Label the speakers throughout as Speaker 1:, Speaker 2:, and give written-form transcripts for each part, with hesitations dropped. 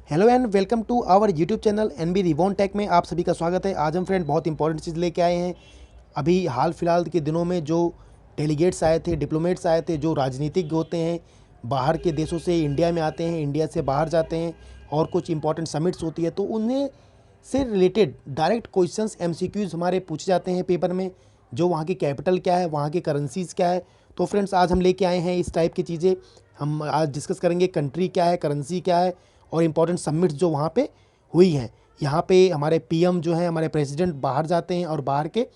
Speaker 1: Hello and welcome to our YouTube channel NB Revon Tech में आप सभी का स्वागत है। आज हम फ्रेंड बहुत इंपॉर्टेंट चीज़ लेके आए हैं। अभी हाल फिलहाल के दिनों में जो डेलीगेट्स आए थे, डिप्लोमेट्स आए थे, जो राजनीतिक होते हैं, बाहर के देशों से इंडिया में आते हैं, इंडिया से बाहर जाते हैं और कुछ इंपॉर्टेंट समिट्स होती है, तो उन्हें से रिलेटेड डायरेक्ट क्वेश्चंस एमसीक्यूज़ हमारे पूछे जाते हैं पेपर में। जो वहाँ की कैपिटल क्या है, वहाँ की करेंसीज़ क्या है। तो फ्रेंड्स आज हम लेके आए हैं इस टाइप की चीज़ें। हम आज डिस्कस करेंगे कंट्री क्या है, करेंसी क्या है और इम्पॉर्टेंट समिट्स जो वहाँ पे हुई हैं। यहाँ पे हमारे पीएम जो हैं, हमारे प्रेसिडेंट बाहर जाते हैं और बाहर के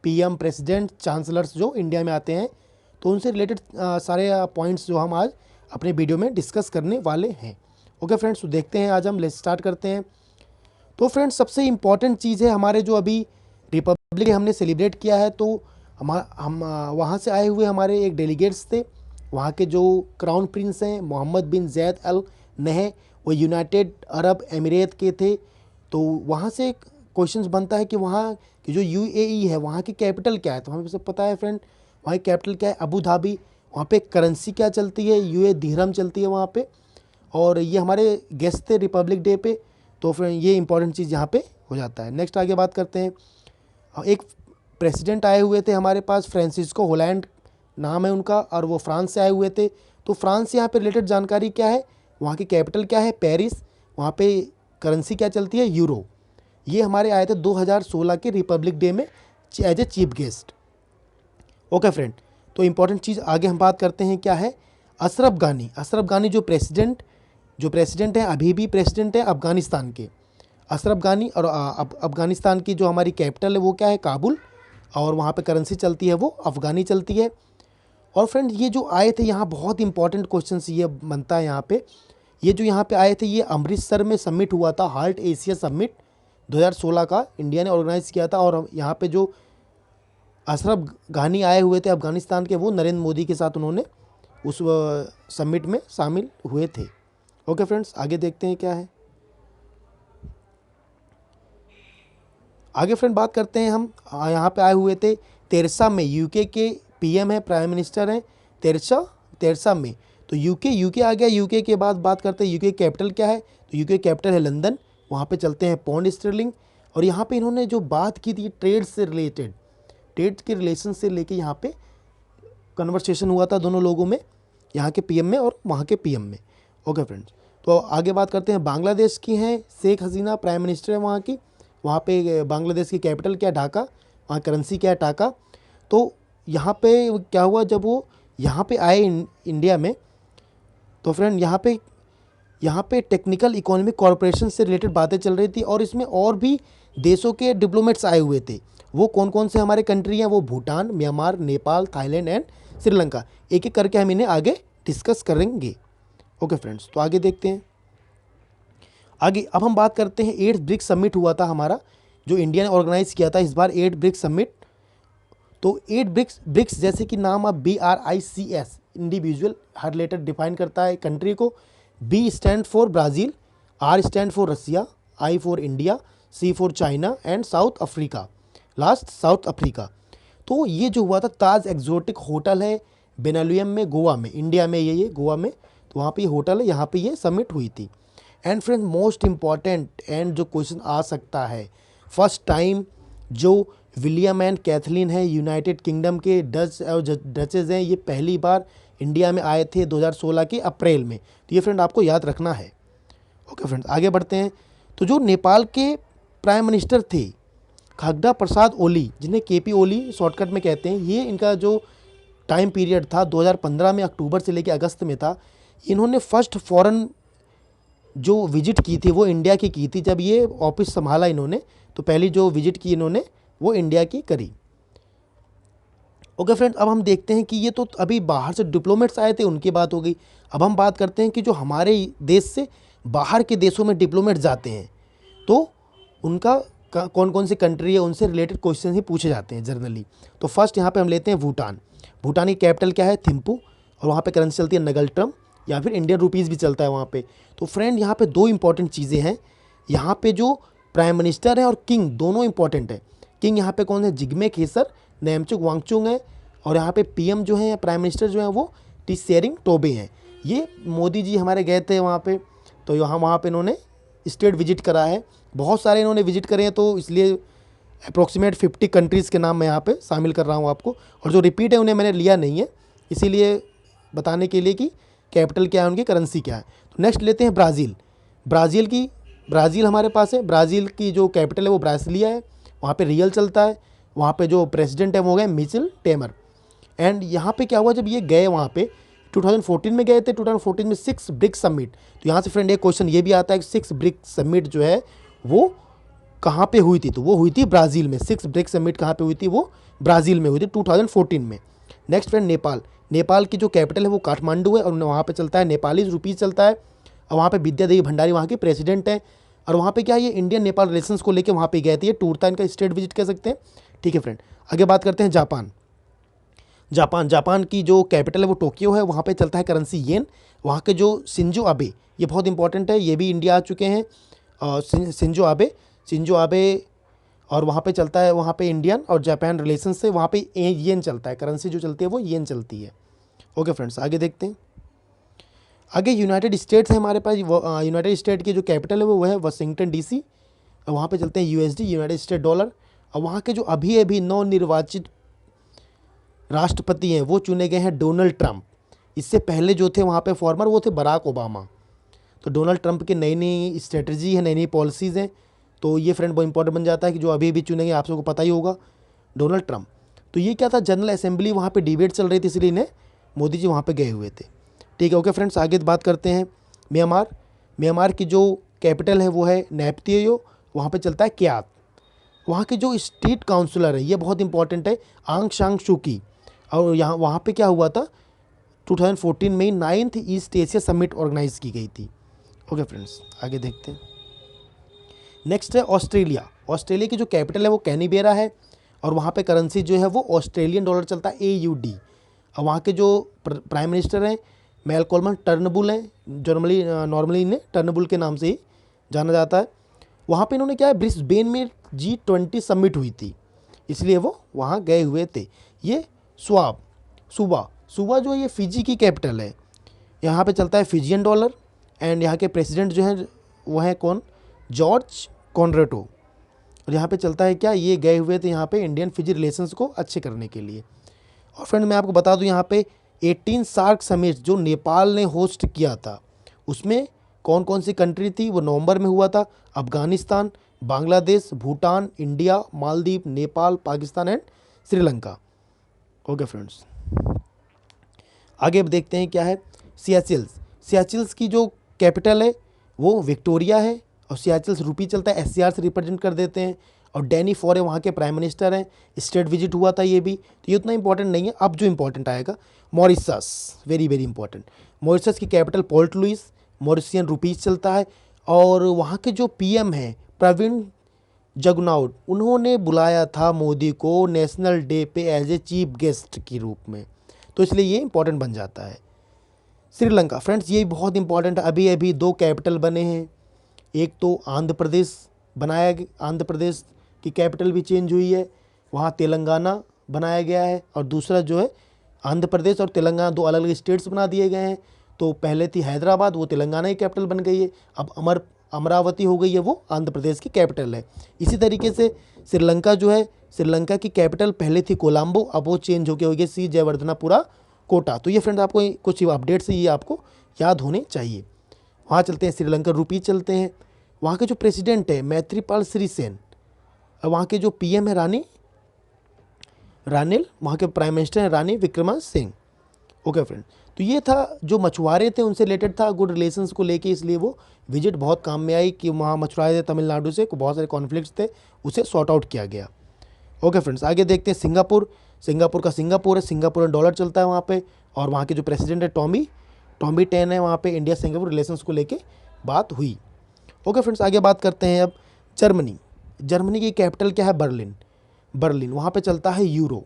Speaker 1: पीएम, प्रेसिडेंट, चांसलर्स जो इंडिया में आते हैं, तो उनसे रिलेटेड सारे पॉइंट्स जो हम आज अपने वीडियो में डिस्कस करने वाले हैं। ओके फ्रेंड्स, तो देखते हैं, आज हम लेट्स स्टार्ट करते हैं। तो फ्रेंड्स सबसे इम्पॉर्टेंट चीज़ है हमारे जो अभी रिपब्लिक डे हमने सेलिब्रेट किया है, तो हम वहाँ से आए हुए हमारे एक डेलीगेट्स थे। वहाँ के जो क्राउन प्रिंस हैं मोहम्मद बिन जैद अल नहे, वो यूनाइटेड अरब एमिरेट के थे। तो वहाँ से क्वेश्चंस बनता है कि वहाँ की जो यूएई है, वहाँ की कैपिटल क्या है। तो हमें सब पता है फ्रेंड, वहाँ की कैपिटल क्या है, अबू धाबी। वहाँ पे करेंसी क्या चलती है, यूए दिरहम चलती है वहाँ पे। और ये हमारे गेस्ट थे रिपब्लिक डे पे, तो फिर ये इंपॉर्टेंट चीज़ यहाँ पे हो जाता है। नेक्स्ट आगे बात करते हैं। एक प्रेसिडेंट आए हुए थे हमारे पास, फ्रांसिस्को होलैंड नाम है उनका, और वो फ्रांस से आए हुए थे। तो फ्रांस से यहाँ पे रिलेटेड जानकारी क्या है, वहाँ की कैपिटल क्या है, पेरिस। वहाँ पे करेंसी क्या चलती है, यूरो। ये हमारे आए थे 2016 के रिपब्लिक डे में as a chief guest. Okay friend, तो इंपॉर्टेंट चीज़ आगे हम बात करते हैं क्या है, अशरफ गानी। अशरफ गानी जो प्रेसिडेंट हैं, अभी भी प्रेसिडेंट है अफ़गानिस्तान के, अशरफ गानी। और अफ़गानिस्तान की जो हमारी कैपिटल है वो क्या है, काबुल। और वहाँ पे करेंसी चलती है वो अफ़गानी चलती है। और फ्रेंड ये जो आए थे यहाँ, बहुत इंपॉर्टेंट क्वेश्चन ये बनता है यहाँ पे। ये जो यहाँ पे आए थे, ये अमृतसर में समिट हुआ था, हार्ट एशिया समिट 2016 का इंडिया ने ऑर्गेनाइज किया था। और यहाँ पे जो अशरफ गानी आए हुए थे अफ़गानिस्तान के, वो नरेंद्र मोदी के साथ उन्होंने उस समिट में शामिल हुए थे। ओके फ्रेंड्स, आगे देखते हैं क्या है। आगे फ्रेंड बात करते हैं हम, यहाँ पे आए हुए थे तेरसा में, यूके के पीएम है, प्राइम मिनिस्टर हैं तेरसा में। तो यूके आ गया। यूके के बाद बात करते हैं यूके कैपिटल क्या है, तो यूके कैपिटल है लंदन। वहाँ पे चलते हैं पौंड स्टर्लिंग। और यहाँ पे इन्होंने जो बात की थी ट्रेड से रिलेटेड, ट्रेड के रिलेशन से लेके यहाँ पे कन्वर्सेशन हुआ था दोनों लोगों में, यहाँ के पीएम में और वहाँ के पीएम में। ओके फ्रेंड्स, तो आगे बात करते हैं। बांग्लादेश की हैं शेख हसीना, प्राइम मिनिस्टर है वहाँ की। वहाँ पे बांग्लादेश की कैपिटल क्या है, ढाका। वहाँ करेंसी क्या है, टाका। तो यहाँ पे क्या हुआ, जब वो यहाँ पे आए इंडिया में, तो फ्रेंड यहाँ पे टेक्निकल इकोनॉमिक कॉरपोरेशन से रिलेटेड बातें चल रही थी। और इसमें और भी देशों के डिप्लोमेट्स आए हुए थे। वो कौन कौन से हमारे कंट्री हैं, वो Bhutan, Myanmar, Nepal, Thailand and Sri Lanka. एक एक करके हम इन्हें आगे डिस्कस करेंगे। ओके फ्रेंड्स, तो आगे देखते हैं। आगे अब हम बात करते हैं, 8 ब्रिक्स समिट हुआ था हमारा, जो इंडिया ने ऑर्गेनाइज किया था इस बार, 8 ब्रिक्स समिट। तो 8 ब्रिक्स जैसे कि नाम अब BRICS, इंडिविजुअल हर लेटर डिफाइन करता है कंट्री को। B stand for Brazil, R stand for Russia, I for India, C for China and South Africa, last South Africa. तो ये जो हुआ था, ताज एक्जोटिक होटल है बेनालुयम में, गोवा में, इंडिया में, ये गोवा में। तो वहाँ पे ये होटल है, यहाँ पे ये समिट हुई थी। And friend most important and जो क्वेश्चन आ सकता है, फर्स्ट टाइम जो विलियम एंड कैथलीन है, यूनाइटेड किंगडम के डच और डचेज हैं, ये पहली बार इंडिया में आए थे 2016 के अप्रैल में। तो ये फ्रेंड आपको याद रखना है। ओके फ्रेंड्स, आगे बढ़ते हैं। तो जो नेपाल के प्राइम मिनिस्टर थे खगड़ा प्रसाद ओली, जिन्हें KP ओली शॉर्टकट में कहते हैं, ये इनका जो टाइम पीरियड था 2015 में अक्टूबर से लेकर अगस्त में था। इन्होंने फर्स्ट फॉरेन जो विजिट की थी वो इंडिया की थी, जब ये ऑफिस संभाला इन्होंने। तो पहली जो विजिट की इन्होंने वो इंडिया की करी। ओके फ्रेंड, अब हम देखते हैं कि ये तो अभी बाहर से डिप्लोमेट्स आए थे, उनकी बात हो गई। अब हम बात करते हैं कि जो हमारे देश से बाहर के देशों में डिप्लोमेट्स जाते हैं, तो उनका कौन कौन सी कंट्री है, उनसे रिलेटेड क्वेश्चन ही पूछे जाते हैं जनरली। तो फर्स्ट यहाँ पे हम लेते हैं भूटान। भूटान की कैपिटल क्या है, थिम्पू। और वहाँ पे करेंसी चलती है नगल ट्रम, या फिर इंडियन रुपीज़ भी चलता है वहाँ पे। तो फ्रेंड यहाँ पे दो इंपॉर्टेंट चीज़ें हैं। यहाँ पे जो प्राइम मिनिस्टर है और किंग, दोनों इंपॉर्टेंट है। किंग यहाँ पे कौन है, जिग्मे खेसर नामचुक वांगचुक है। और यहाँ पे पीएम जो है, प्राइम मिनिस्टर जो है, वो टी शेरिंग टोबे हैं। ये मोदी जी हमारे गए थे वहाँ पे, तो वहाँ पे इन्होंने स्टेट विजिट करा है, बहुत सारे इन्होंने विजिट करे हैं, तो इसलिए अप्रोक्सीमेट 50 कंट्रीज़ के नाम मैं यहाँ पे शामिल कर रहा हूँ आपको, और जो रिपीट है उन्हें मैंने लिया नहीं है, इसीलिए बताने के लिए कि कैपिटल क्या है, उनकी करेंसी क्या है। तो नेक्स्ट लेते हैं ब्राज़ील। ब्राज़ील हमारे पास है। ब्राज़ील की जो कैपिटल है वो ब्रासिलिया है, वहाँ पे रियल चलता है, वहाँ पे जो प्रेसिडेंट है वो गए मिचेल टेमर। एंड यहाँ पे क्या हुआ, जब ये गए वहाँ पे 2014 में गए थे, 2014 में 6 ब्रिक्स समिट। तो यहाँ से फ्रेंड एक क्वेश्चन ये भी आता है कि 6 ब्रिक्स समिट जो है वो कहाँ पे हुई थी, तो वो हुई थी ब्राज़ील में। 6 ब्रिक्स समिट कहाँ पे हुई थी, वो ब्राज़ील में हुई थी 2014 में। नेक्स्ट फ्रेंड नेपाल की जो कैपिटल है वो काठमांडू है, और वहाँ पे चलता है नेपाली रुपीज़ चलता है, और वहाँ पे विद्या देवी भंडारी वहाँ की प्रेसिडेंट है। और वहाँ पे क्या है, ये इंडियन नेपाल रिलेशंस को लेके वहाँ पे गए थे, ये टूर था इनका, स्टेट विजिट कह सकते हैं। ठीक है फ्रेंड, आगे बात करते हैं जापान की जो कैपिटल है वो टोक्यो है, वहाँ पे चलता है करेंसी येन। वहाँ के जो शिंजो आबे, ये बहुत इंपॉर्टेंट है, ये भी इंडिया आ चुके हैं, शिंजो आबे, और वहाँ पे चलता है, वहाँ पे इंडियन और जापान रिलेशन से वहाँ पे येन चलता है, करेंसी जो चलती है वो येन चलती है। ओके फ्रेंड्स, आगे देखते हैं। आगे यूनाइटेड स्टेट्स है हमारे पास। यूनाइटेड स्टेट की जो कैपिटल है वो है वाशिंगटन डीसी, और वहाँ पे चलते हैं यूएसडी, यूनाइटेड स्टेट डॉलर। और वहाँ के जो अभी नवनिर्वाचित राष्ट्रपति हैं वो चुने गए हैं डोनाल्ड ट्रंप। इससे पहले जो थे वहाँ पे फॉर्मर वो थे बराक ओबामा। तो डोनाल्ड ट्रंप की नई नई स्ट्रेटजी है, नई नई पॉलिसीज़ हैं, तो ये फ्रेंड बहुत इंपॉर्टेंट बन जाता है कि जो अभी भी चुनेंगे, आप सबको पता ही होगा, डोनाल्ड ट्रंप। तो ये क्या था, जनरल असेंबली वहाँ पे डिबेट चल रही थी, इसलिए इन्हें मोदी जी वहाँ पे गए हुए थे। ठीक है, ओके फ्रेंड्स, आगे बात करते हैं म्यांमार की जो कैपिटल है वो है नैप्तियो, वहाँ पे चलता है क्यात। वहाँ के जो स्टेट काउंसलर है, ये बहुत इंपॉर्टेंट है, आंग सांग सूकी। और यहाँ वहाँ पे क्या हुआ था, 2014 में 9th east Asia summit organise की गई थी। ओके फ्रेंड्स, आगे देखते हैं। नेक्स्ट है ऑस्ट्रेलिया की जो कैपिटल है वो कैनबेरा है, और वहाँ पे करेंसी जो है वो ऑस्ट्रेलियन डॉलर चलता है, AUD। और वहाँ के जो प्राइम मिनिस्टर हैं मैलकॉल्म टर्नबुल हैं, नॉर्मली इन्हें टर्नबुल के नाम से ही जाना जाता है। वहाँ पे इन्होंने क्या है, ब्रिस्बेन में G20 समिट हुई थी, इसलिए वो वहाँ गए हुए थे। ये सुबा जो ये फिजी की कैपिटल है, यहाँ पे चलता है फिजियन डॉलर। एंड यहाँ के प्रेसिडेंट जो हैं वो हैं कौन, जॉर्ज कॉनरेटो। और यहाँ पे चलता है क्या, ये गए हुए थे यहाँ पे इंडियन फिजी रिलेशंस को अच्छे करने के लिए। और फ्रेंड मैं आपको बता दूँ, यहाँ पे 18 सार्क समिट जो नेपाल ने होस्ट किया था, उसमें कौन कौन सी कंट्री थी, वो नवंबर में हुआ था। Afghanistan, Bangladesh, Bhutan, India, Maldives, Nepal, Pakistan and Sri Lanka. Okay friends, आगे अब देखते हैं क्या है, सियाचिल्स की जो कैपिटल है वो विक्टोरिया है, और सियाचिल्स रुपी चलता है, SCR से रिप्रेजेंट कर देते हैं। और डैनी फॉरे वहाँ के प्राइम मिनिस्टर हैं, स्टेट विजिट हुआ था ये भी, तो ये उतना इंपॉर्टेंट नहीं है। अब जो इंपॉर्टेंट आएगा, Mauritius, very very important. Mauritius की capital Port Louis, Mauritian rupees चलता है। और वहाँ के जो PM हैं प्रवीण जगनॉथ, उन्होंने बुलाया था मोदी को नेशनल डे पे एज ए चीफ गेस्ट के रूप में, तो इसलिए ये इंपॉर्टेंट बन जाता है। श्रीलंका फ्रेंड्स, ये बहुत इंपॉर्टेंट है, अभी अभी 2 कैपिटल बने हैं। एक तो आंध्र प्रदेश की कैपिटल भी चेंज हुई है, वहाँ तेलंगाना बनाया गया है। और दूसरा जो है, आंध्र प्रदेश और तेलंगाना 2 अलग अलग स्टेट्स बना दिए गए हैं। तो पहले थी हैदराबाद, वो तेलंगाना की कैपिटल बन गई है। अब अमरावती हो गई है, वो आंध्र प्रदेश की कैपिटल है। इसी तरीके से श्रीलंका जो है, श्रीलंका की कैपिटल पहले थी कोलंबो, अब वो चेंज होकर हो गई सी जयवर्धनापुरा कोटा। तो ये फ्रेंड आपको कुछ अपडेट्स ये आपको याद होने चाहिए। वहाँ चलते हैं, श्रीलंका रुपी चलते हैं। वहाँ के जो प्रेसिडेंट है मैत्रीपाल सिरिसेन, और वहाँ के जो PM है रानिल, वहाँ के प्राइम मिनिस्टर हैं रानी विक्रमासिंह। ओके फ्रेंड, तो ये था जो मछुआरे थे उनसे रिलेटेड था, गुड रिलेशंस को लेके, इसलिए वो विजिट बहुत काम में आई कि वहाँ मछुआरे थे तमिलनाडु से, बहुत सारे कॉन्फ्लिक्ट्स थे, उसे सॉर्ट आउट किया गया। ओके फ्रेंड्स, आगे देखते हैं सिंगापुर का सिंगापुर है, सिंगापुर में डॉलर चलता है वहाँ पे। और वहाँ के जो प्रेसिडेंट है टॉमी टेन है, वहाँ पे इंडिया सिंगापुर रिलेशंस को लेके बात हुई। ओके फ्रेंड्स, आगे बात करते हैं अब जर्मनी की कैपिटल क्या है, बर्लिन। वहाँ पे चलता है यूरो।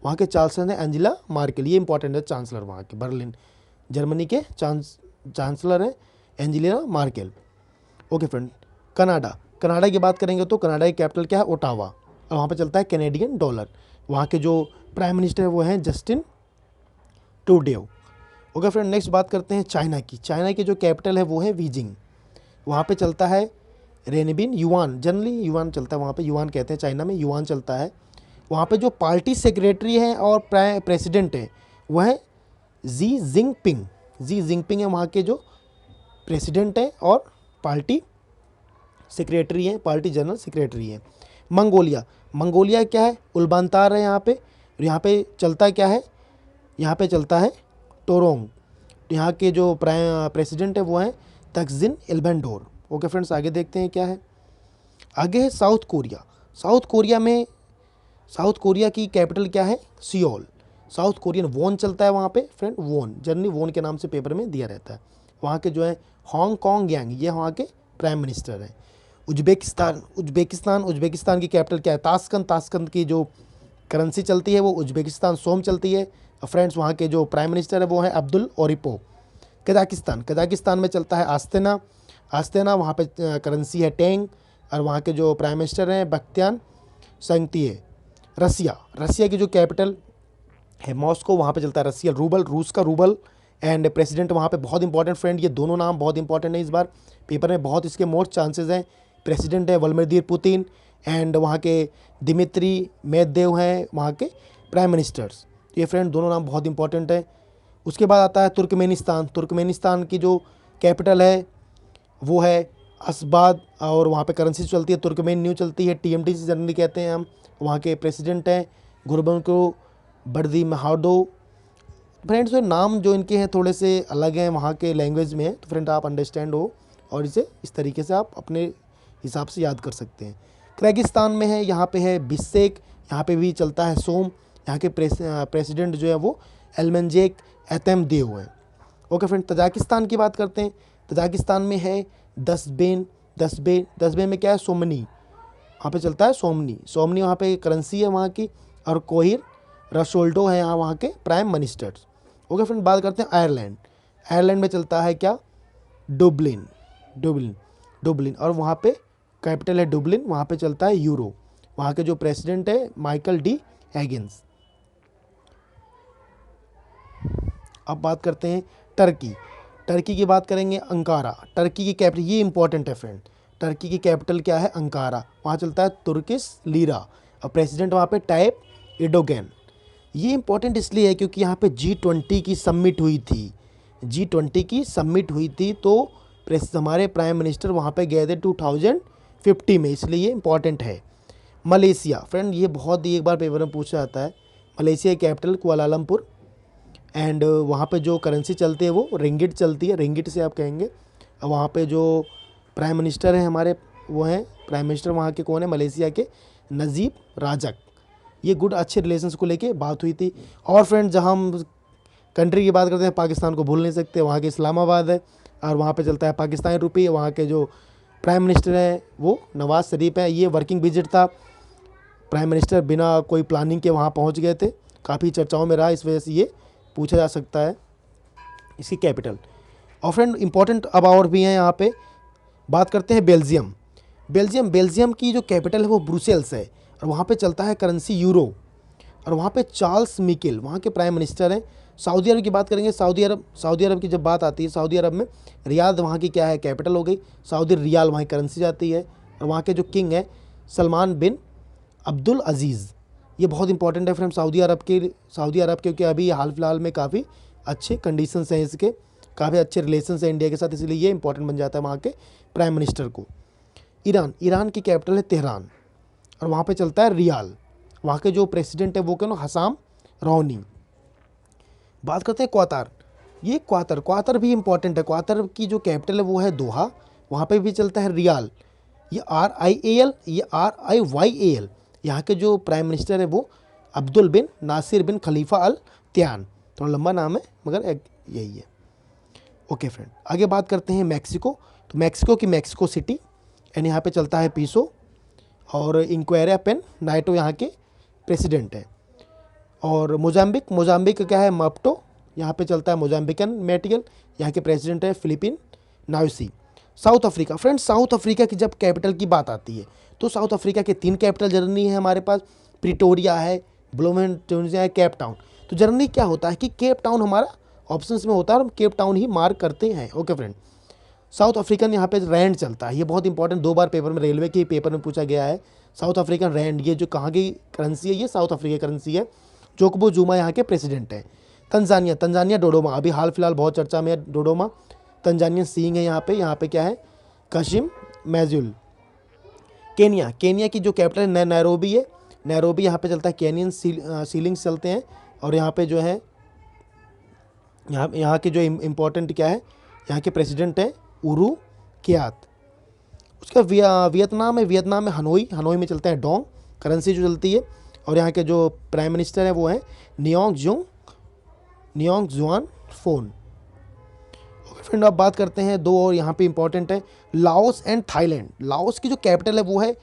Speaker 1: वहाँ के चांसलर हैं एंजेला मार्केल, ये इंपॉर्टेंट है, चांसलर वहाँ के बर्लिन जर्मनी के चांसलर हैं Angela Merkel. Okay friend, Canada की बात करेंगे तो कनाडा की कैपिटल क्या है, ओटावा, और वहाँ पे चलता है कैनेडियन डॉलर। वहाँ के जो प्राइम मिनिस्टर है वो हैं जस्टिन ट्रूडेउ। ओके फ्रेंड, नेक्स्ट बात करते हैं चाइना की जो कैपिटल है वो है बीजिंग। वहाँ पे चलता है रेनबिन, युआन, जनरली युआन चलता है वहाँ पे, युआन कहते हैं चाइना में, युआन चलता है। वहाँ पे जो पार्टी सेक्रेटरी हैं और प्रेसिडेंट है वह है जी जिनपिंग। जी जिनपिंग है वहाँ के जो प्रेसिडेंट हैं और पार्टी सेक्रेटरी हैं, पार्टी जनरल सेक्रेटरी हैं। मंगोलिया, मंगोलिया क्या है, उल्बांतार है यहाँ पे, और यहाँ पे चलता क्या है, यहाँ पे चलता है टोरोंग। यहाँ के जो प्रेसिडेंट है वो हैं तक्जिन इल्बेंडोर। ओके फ्रेंड्स, आगे देखते हैं क्या है। आगे है साउथ कोरिया। साउथ कोरिया में, साउथ कोरिया की कैपिटल क्या है, सियोल। साउथ कोरियन वोन चलता है वहाँ पे फ्रेंड, वोन, जनरली वोन के नाम से पेपर में दिया रहता है। वहाँ के जो है हांगकांग यांग, ये वहाँ के प्राइम मिनिस्टर हैं। उज्बेकिस्तान, उज्बेकिस्तान की कैपिटल क्या है, ताशकंद। ताशकंद की जो करेंसी चलती है वो उज्बेकिस्तान सोम चलती है। फ्रेंड्स वहाँ के जो प्राइम मिनिस्टर है वो है अब्दुल ओरिपो। कजाकिस्तान, कजाकिस्तान में चलता है आस्तेना। आस्तेना, वहाँ पे करेंसी है टेंग, और वहाँ के जो प्राइम मिनिस्टर हैं बख्तियान संगतिये। रसिया, रसिया की जो कैपिटल है मॉस्को, वहाँ पे चलता है रसिया रूबल, रूस का रूबल। एंड प्रेसिडेंट वहाँ पे बहुत इंपॉर्टेंट फ्रेंड, ये दोनों नाम बहुत इंपॉर्टेंट है इस बार पेपर में, बहुत इसके मोस्ट चांसेस हैं। प्रेसिडेंट है व्लादिमीर पुतिन, एंड वहाँ के दिमित्री मेदवेदेव हैं वहाँ के प्राइम मिनिस्टर्स। ये फ्रेंड दोनों नाम बहुत इंपॉर्टेंट है। उसके बाद आता है तुर्कमेनिस्तान। तुर्कमेनिस्तान की जो कैपिटल है वो है असबाद, और वहाँ पे करेंसी चलती है तुर्कमेन न्यू चलती है, टीएमटी से जनरली कहते हैं हम। वहाँ के प्रेसिडेंट हैं गुरबंको बर्दिमुहामेदोव। फ्रेंड्स जो नाम जो इनके हैं थोड़े से अलग हैं, वहाँ के लैंग्वेज में है, तो फ्रेंड आप अंडरस्टैंड हो और इसे इस तरीके से आप अपने हिसाब से याद कर सकते हैं। किर्गिस्तान में है, यहाँ पे है बिश्केक, यहाँ पे भी चलता है सोम। यहाँ के प्रेसिडेंट जो है वो एल्मेंजेक एतेमदेव है। ओके फ्रेंड, तजाकिस्तान की बात करते हैं। तजाकिस्तान में है दसबेन। दसबेन में क्या है, सोमनी, वहाँ पे चलता है सोमनी। सोमनी वहाँ पे करेंसी है वहाँ की, और कोहिर रसोल्डो है यहाँ वहाँ के प्राइम मिनिस्टर्स। ओके फ्रेंड, बात करते हैं आयरलैंड। आयरलैंड में चलता है क्या, डुबलिन, डुबलिन, डुबलिन, और वहाँ पे कैपिटल है डुबलिन। वहाँ पे चलता है यूरो। वहाँ के जो प्रेसिडेंट है माइकल डी हैगिन्स। अब बात करते हैं टर्की। टर्की की बात करेंगे, अंकारा। टर्की की कैपिटल, ये इंपॉर्टेंट है फ्रेंड, टर्की की कैपिटल क्या है, अंकारा। वहाँ चलता है तुर्किश लीरा, और प्रेसिडेंट वहाँ पे टाइप एर्डोगन। ये इंपॉर्टेंट इसलिए है क्योंकि यहाँ पे G20 की समिट हुई थी, G20 की समिट हुई थी, तो हमारे प्राइम मिनिस्टर वहाँ पे गए थे 2050 में, इसलिए ये इंपॉर्टेंट है। मलेशिया फ्रेंड, ये बहुत ही एक बार पेपर में पूछा जाता है। मलेशिया की कैपिटल कुआलालंपुर, एंड वहाँ पे जो करेंसी चलती है वो रिंगिट चलती है, रिंगिट से आप कहेंगे। वहाँ पे जो प्राइम मिनिस्टर हैं हमारे, वो हैं प्राइम मिनिस्टर वहाँ के कौन है, मलेशिया के नजीब राजक। ये गुड अच्छे रिलेशंस को लेके बात हुई थी। और फ्रेंड जहाँ हम कंट्री की बात करते हैं, पाकिस्तान को भूल नहीं सकते, वहाँ के इस्लामाबाद है, और वहाँ पे चलता है पाकिस्तानी रुपये। वहाँ के जो प्राइम मिनिस्टर हैं वो नवाज़ शरीफ है। ये वर्किंग विजिट था, प्राइम मिनिस्टर बिना कोई प्लानिंग के वहाँ पहुँच गए थे, काफ़ी चर्चाओं में रहा, इस वजह से ये पूछा जा सकता है इसकी कैपिटल। और फ्रेंड इंपॉर्टेंट अब और भी हैं यहाँ पे। बात करते हैं बेल्जियम। बेल्जियम की जो कैपिटल है वो ब्रुसेल्स है, और वहाँ पे चलता है करेंसी यूरो, और वहाँ पे चार्ल्स मिकेल वहाँ के प्राइम मिनिस्टर हैं। सऊदी अरब की बात करेंगे, सऊदी अरब की जब बात आती है, सऊदी अरब में रियाद वहाँ की क्या है, कैपिटल हो गई। सऊदी रियाल वहाँ की करेंसी जाती है, और वहाँ के जो किंग है सलमान बिन अब्दुल अजीज़। ये बहुत इंपॉर्टेंट है फ्रेंड सऊदी अरब क्योंकि अभी हाल फिलहाल में काफ़ी अच्छे कंडीशंस हैं इसके, काफ़ी अच्छे रिलेशंस हैं इंडिया के साथ, इसलिए ये इंपॉर्टेंट बन जाता है वहाँ के प्राइम मिनिस्टर को। ईरान की कैपिटल है तेहरान, और वहाँ पे चलता है रियाल। वहाँ के जो प्रेसिडेंट है वो क्या, हसाम रौनी। बात करते हैं क्वातार। ये क्वातार भी इंपॉर्टेंट है। क्वातार की जो कैपिटल है वो है दोहा, वहाँ पे भी चलता है रियाल। ये RIAL, ये RIYAL। यहाँ के जो प्राइम मिनिस्टर है वो अब्दुल बिन नासिर बिन खलीफा अल त्यान। थोड़ा लंबा नाम है मगर यही है। ओके फ्रेंड, आगे बात करते हैं मैक्सिको। तो मैक्सिको की मैक्सिको सिटी, एंड यहाँ पे चलता है पीसो, और इंक्वायरा पेन नाइटो यहाँ के प्रेसिडेंट है। और मोजाम्बिक क्या है, मप्टो, यहाँ पे चलता है मोजाम्बिकन मेटियल, यहाँ के प्रेसिडेंट है Philippine now see. South Africa friends, south Africa की जब कैपिटल की बात आती है तो साउथ अफ्रीका के 3 कैपिटल जर्नी है हमारे पास, प्रिटोरिया है, ब्लोमेंटाइन है, केप टाउन। तो जर्नी क्या होता है कि केप टाउन हमारा ऑप्शंस में होता है, और हम केप टाउन ही मार्क करते हैं। ओके फ्रेंड, साउथ अफ्रीकन यहाँ पे रैंड चलता है, ये बहुत इंपॉर्टेंट, 2 बार पेपर में, रेलवे के पेपर में पूछा गया है। साउथ अफ्रीकन रैंड, ये जो कहाँ की करेंसी है, ये साउथ अफ्रीका की करेंसी है। जोकोबो जुमा यहाँ के प्रेसिडेंट हैं। तंजानिया, तंजानिया डोडोमा, अभी हाल फिलहाल बहुत चर्चा में है डोडोमा। तंजानियन सीइंग है यहाँ पे क्या है, कशिम मैजुल। केनिया, केनिया की जो कैपिटल है नैरोबी है, नैरोबी यहाँ पे चलता है, केनियन सीलिंग्स चलते हैं। और यहाँ पे जो है यहाँ के जो इम्पोर्टेंट क्या है, यहाँ के प्रेसिडेंट है उरू क्यात। उसका वियतनाम है, वियतनाम में हनोई, हनोई में चलता है डोंग करेंसी जो चलती है। और यहाँ के जो प्राइम मिनिस्टर है वो है नियोंग जुआन फोन। ओके फ्रेंड, अब बात करते हैं 2 और यहाँ पे इंपॉर्टेंट है, लाओस एंड थाईलैंड। लाओस की जो कैपिटल है वो है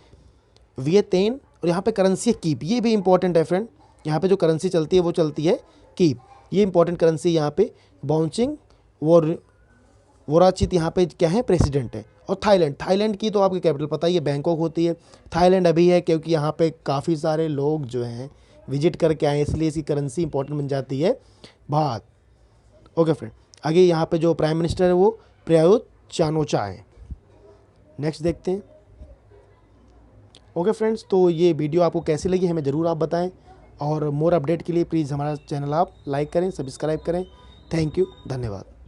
Speaker 1: वियतनाम, और यहाँ पे करेंसी है कीप, ये भी इंपॉर्टेंट है फ्रेंड। यहाँ पे जो करेंसी चलती है वो चलती है कीप, ये इंपॉर्टेंट करेंसी यहाँ पे। बाउंसिंग वोराचित यहाँ पे क्या है, प्रेसिडेंट है। और थाईलैंड, थाईलैंड की तो आपकी कैपिटल पता ही है, बैंकॉक होती है। थाईलैंड अभी है क्योंकि यहाँ पे काफ़ी सारे लोग जो हैं विजिट करके आए, इसलिए इसकी करेंसी इंपॉर्टेंट बन जाती है बात। ओके फ्रेंड, आगे यहाँ पे जो प्राइम मिनिस्टर है वो प्रयुत चान-ओ-चा है। नेक्स्ट देखते हैं। ओके फ्रेंड्स, तो ये वीडियो आपको कैसी लगी हमें ज़रूर आप बताएं, और मोर अपडेट के लिए प्लीज़ हमारा चैनल आप लाइक करें, सब्सक्राइब करें। थैंक यू, धन्यवाद।